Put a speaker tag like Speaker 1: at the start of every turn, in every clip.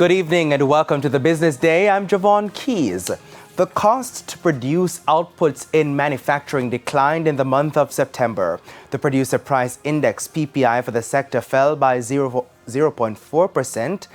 Speaker 1: Good evening and welcome to the Business Day. I'm Javon Keys. The cost to produce outputs in manufacturing declined in the month of September. The Producer Price Index (PPI) for the sector fell by 0.4%.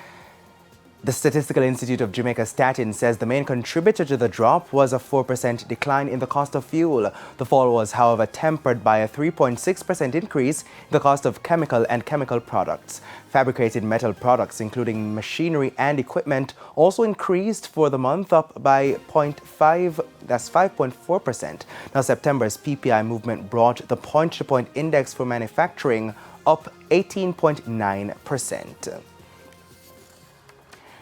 Speaker 1: The Statistical Institute of Jamaica Statin says the main contributor to the drop was a 4% decline in the cost of fuel. The fall was, however, tempered by a 3.6% increase in the cost of chemical and chemical products. Fabricated metal products, including machinery and equipment, also increased for the month, up by 5.4%. Now, September's PPI movement brought the point-to-point index for manufacturing up 18.9%.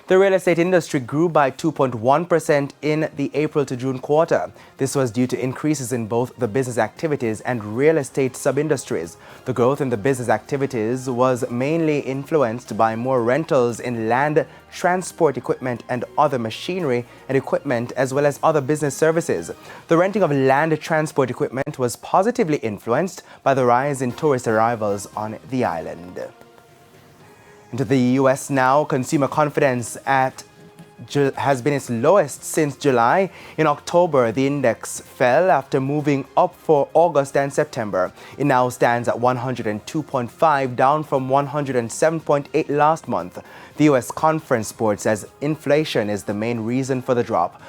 Speaker 1: The real estate industry grew by 2.1% in the April to June quarter. This was due to increases in both the business activities and real estate sub-industries. The growth in the business activities was mainly influenced by more rentals in land, transport equipment and other machinery and equipment, as well as other business services. The renting of land transport equipment was positively influenced by the rise in tourist arrivals on the island. To the U.S. now, consumer confidence has been its lowest since July. In October, the index fell after moving up for August and September. It now stands at 102.5, down from 107.8 last month. The U.S. Conference Board says inflation is the main reason for the drop.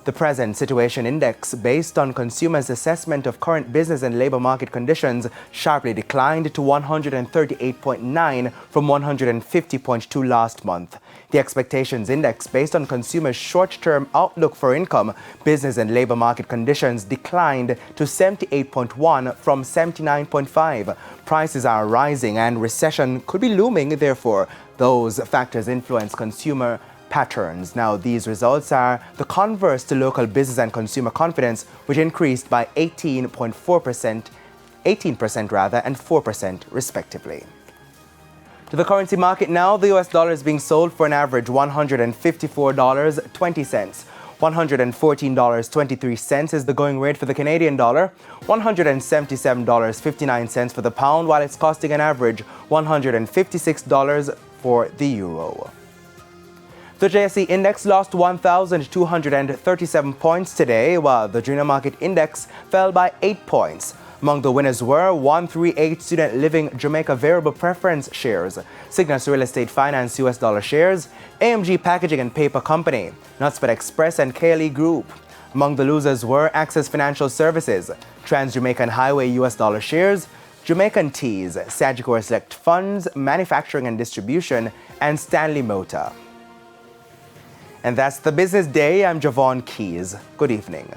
Speaker 1: The Present Situation Index, based on consumers' assessment of current business and labor market conditions, sharply declined to 138.9 from 150.2 last month. The Expectations Index, based on consumers' short-term outlook for income, business and labor market conditions, declined to 78.1 from 79.5. Prices are rising and recession could be looming, therefore. Those factors influence consumer patterns. Now, these results are the converse to local business and consumer confidence, which increased by 18% and 4% respectively. To the currency market now, the US dollar is being sold for an average $154.20. $114.23 is the going rate for the Canadian dollar, $177.59 for the pound, while it's costing an average $156 for the euro. The JSE Index lost 1,237 points today, while the Junior Market Index fell by 8 points. Among the winners were 138 Student Living Jamaica Variable Preference Shares, Cygnus Real Estate Finance US dollar shares, AMG Packaging and Paper Company, Nutspet Express and KLE Group. Among the losers were Access Financial Services, Trans-Jamaican Highway US dollar shares, Jamaican Teas, Sagicor Select Funds, Manufacturing and Distribution, and Stanley Motor. And that's the Business Day. I'm Javon Keys. Good evening.